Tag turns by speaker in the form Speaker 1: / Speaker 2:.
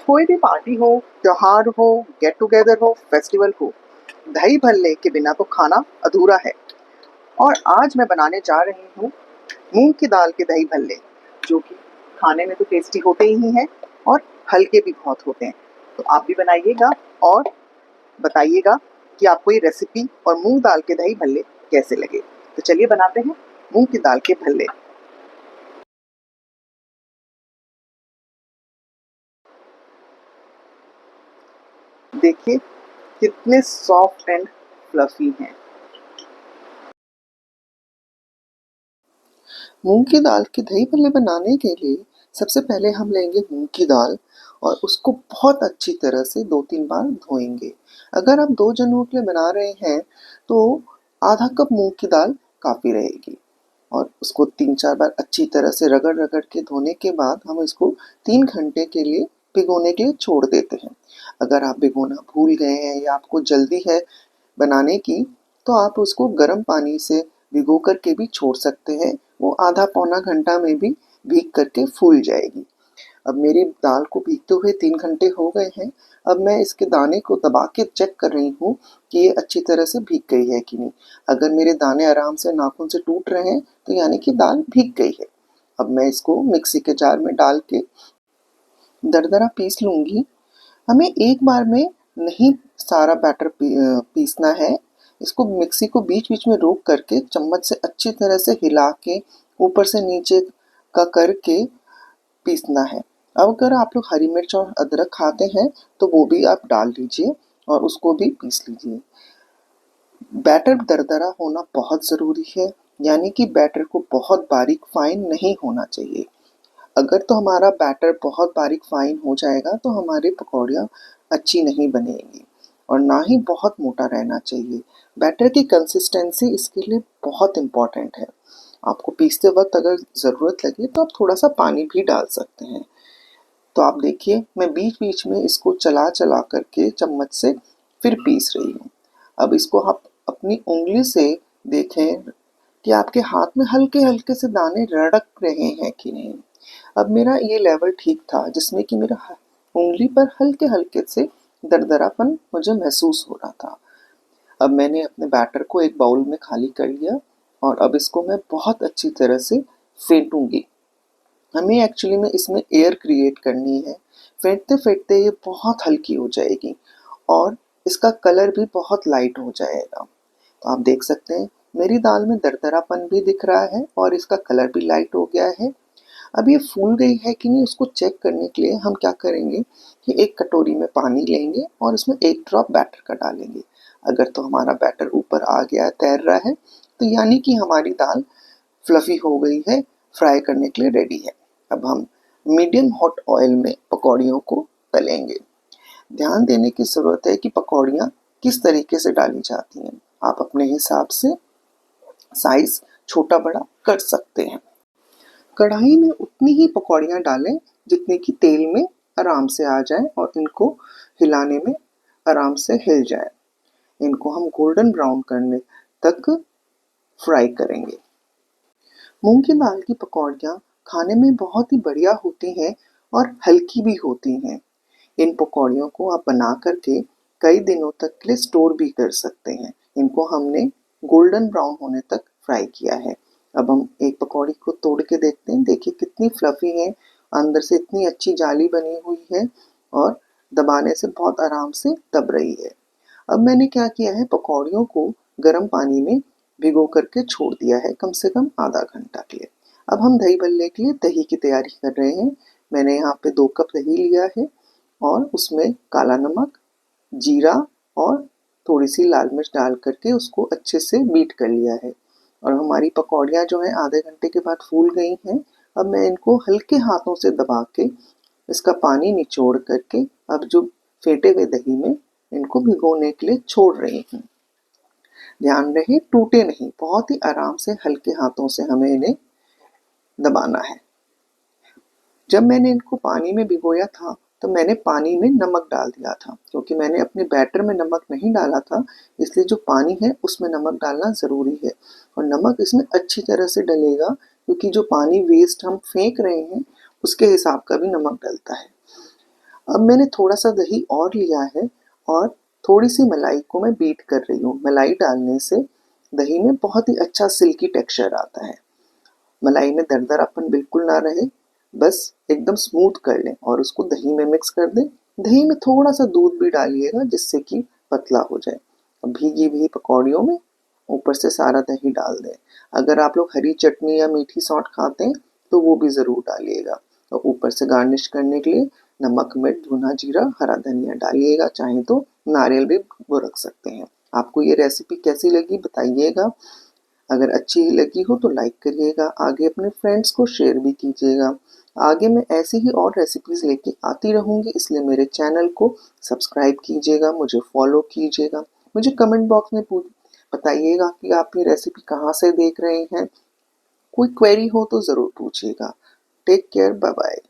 Speaker 1: कोई भी पार्टी हो, त्योहार हो, गेट टुगेदर हो, फेस्टिवल हो, दही भल्ले के बिना तो खाना अधूरा है। और आज मैं बनाने जा रही हूँ मूंग की दाल के दही भल्ले, जो कि खाने में तो टेस्टी होते ही हैं और हल्के भी बहुत होते हैं। तो आप भी बनाइएगा और बताइएगा कि आपको ये रेसिपी और मूंग दाल के दही भल्ले कैसे लगे। तो चलिए बनाते हैं मूंग की दाल के भल्ले। देखिए कितने सॉफ्ट एंड फ्लफी हैं। मूंग की दाल के दही भल्ले बनाने के लिए सबसे पहले हम लेंगे मूंग की दाल और उसको बहुत अच्छी तरह से 2-3 बार धोएंगे। अगर आप 2 जनों के लिए बना रहे हैं तो आधा कप मूंग की दाल काफ़ी रहेगी। और उसको 3-4 बार अच्छी तरह से रगड़-रगड़ के धोने के बाद हम इसको 3 घंटे के लिए भिगोने के लिए छोड़ देते हैं। अगर आप भिगोना भूल गए हैं या आपको जल्दी है बनाने की, तो आप उसको गर्म पानी से भिगो कर के भी छोड़ सकते हैं। वो आधा पौना घंटा में भी भीग करके फूल जाएगी। अब मेरी दाल को भीगते हुए 3 घंटे हो गए हैं। अब मैं इसके दाने को दबा के चेक कर रही हूँ कि ये अच्छी तरह से भीग गई है कि नहीं। अगर मेरे दाने आराम से नाखून से टूट रहे हैं तो यानी कि दाल भीग गई है। अब मैं इसको मिक्सी के जार में डाल के दरदरा पीस लूँगी। हमें एक बार में नहीं सारा बैटर पीसना है। इसको मिक्सी को बीच-बीच में रोक करके चम्मच से अच्छी तरह से हिला के ऊपर से नीचे का करके पीसना है। अब अगर आप लोग हरी मिर्च और अदरक खाते हैं तो वो भी आप डाल लीजिए और उसको भी पीस लीजिए। बैटर दरदरा होना बहुत ज़रूरी है, यानी कि बैटर को बहुत बारीक फाइन नहीं होना चाहिए। अगर तो हमारा बैटर बहुत बारीक फाइन हो जाएगा तो हमारी पकौड़ियाँ अच्छी नहीं बनेंगी और ना ही बहुत मोटा रहना चाहिए। बैटर की कंसिस्टेंसी इसके लिए बहुत इम्पॉर्टेंट है। आपको पीसते वक्त अगर ज़रूरत लगे तो आप थोड़ा सा पानी भी डाल सकते हैं। तो आप देखिए मैं बीच-बीच में इसको चला-चला करके चम्मच से फिर पीस रही हूँ। अब इसको आप अपनी उँगली से देखें कि आपके हाथ में हल्के-हल्के से दाने रड़क रहे हैं कि नहीं। अब मेरा ये लेवल ठीक था जिसमें कि मेरा उँगली पर हल्के-हल्के से दरदरापन मुझे महसूस हो रहा था। अब मैंने अपने बैटर को एक बाउल में खाली कर लिया और अब इसको मैं बहुत अच्छी तरह से फेंटूँगी। हमें एक्चुअली में इसमें एयर क्रिएट करनी है। फेंटते-फेंटते ये बहुत हल्की हो जाएगी और इसका कलर भी बहुत लाइट हो जाएगा। तो आप देख सकते हैं मेरी दाल में दरदरापन भी दिख रहा है और इसका कलर भी लाइट हो गया है। अब ये फूल गई है कि नहीं उसको चेक करने के लिए हम क्या करेंगे कि एक कटोरी में पानी लेंगे और उसमें 1 ड्रॉप बैटर का डालेंगे। अगर तो हमारा बैटर ऊपर आ गया है, तैर रहा है, तो यानी कि हमारी दाल फ्लफी हो गई है, फ्राई करने के लिए रेडी है। अब हम मीडियम हॉट ऑयल में पकौड़ियों को तलेंगे। ध्यान देने की ज़रूरत है कि पकौड़ियाँ किस तरीके से डाली जाती हैं। आप अपने हिसाब से साइज़ छोटा-बड़ा कर सकते हैं। कढ़ाई में उतनी ही पकौड़ियाँ डालें जितनी कि तेल में आराम से आ जाएँ और इनको हिलाने में आराम से हिल जाएँ। इनको हम गोल्डन ब्राउन करने तक फ्राई करेंगे। मूंग की दाल की पकौड़ियाँ खाने में बहुत ही बढ़िया होती हैं और हल्की भी होती हैं। इन पकौड़ियों को आप बना कर के कई दिनों तक के लिए स्टोर भी कर सकते हैं। इनको हमने गोल्डन ब्राउन होने तक फ्राई किया है। अब हम एक पकौड़ी को तोड़ के देखते हैं। देखिए कितनी फ्लफी है, अंदर से इतनी अच्छी जाली बनी हुई है और दबाने से बहुत आराम से दब रही है। अब मैंने क्या किया है, पकौड़ियों को गर्म पानी में भिगो करके छोड़ दिया है कम से कम आधा घंटा के लिए। अब हम दही भल्ले के लिए दही की तैयारी कर रहे हैं। मैंने यहाँ पे 2 कप दही लिया है और उसमें काला नमक, जीरा और थोड़ी-सी लाल मिर्च डाल करके उसको अच्छे से बीट कर लिया है। और हमारी पकौड़ियाँ जो हैं आधे घंटे के बाद फूल गई हैं। अब मैं इनको हल्के हाथों से दबा के इसका पानी निचोड़ करके अब जो फेंटे हुए दही में इनको भिगोने के लिए छोड़ रही हूँ। ध्यान रहे टूटे नहीं, बहुत ही आराम से हल्के हाथों से हमें इन्हें दबाना है। जब मैंने इनको पानी में भिगोया था तो मैंने पानी में नमक डाल दिया था, क्योंकि मैंने अपने बैटर में नमक नहीं डाला था, इसलिए जो पानी है उसमें नमक डालना ज़रूरी है। और नमक इसमें अच्छी तरह से डलेगा क्योंकि जो पानी वेस्ट हम फेंक रहे हैं उसके हिसाब का भी नमक डलता है। अब मैंने थोड़ा-सा दही और लिया है और थोड़ी-सी मलाई को मैं बीट कर रही हूँ। मलाई डालने से दही में बहुत ही अच्छा सिल्की टेक्सचर आता है। मलाई में दरदरापन बिल्कुल ना रहे, बस एकदम स्मूथ कर लें और उसको दही में मिक्स कर दें। दही में थोड़ा-सा दूध भी डालिएगा जिससे कि पतला हो जाए। अब भीगी-भीगी पकौड़ियों में ऊपर से सारा दही डाल दें। अगर आप लोग हरी चटनी या मीठी सौंठ खाते हैं तो वो भी ज़रूर डालिएगा और ऊपर से गार्निश करने के लिए नमक, मिर्च, भुना जीरा, हरा धनिया डालिएगा। चाहें तो नारियल भी वो रख सकते हैं। आपको ये रेसिपी कैसी लगी बताइएगा। अगर अच्छी लगी हो तो लाइक करिएगा, आगे अपने फ्रेंड्स को शेयर भी कीजिएगा। आगे मैं ऐसी ही और रेसिपीज़ लेके आती रहूँगी, इसलिए मेरे चैनल को सब्सक्राइब कीजिएगा, मुझे फॉलो कीजिएगा। मुझे कमेंट बॉक्स में बताइएगा कि आप ये रेसिपी कहाँ से देख रहे हैं। कोई क्वेरी हो तो ज़रूर पूछिएगा। Take care, bye bye.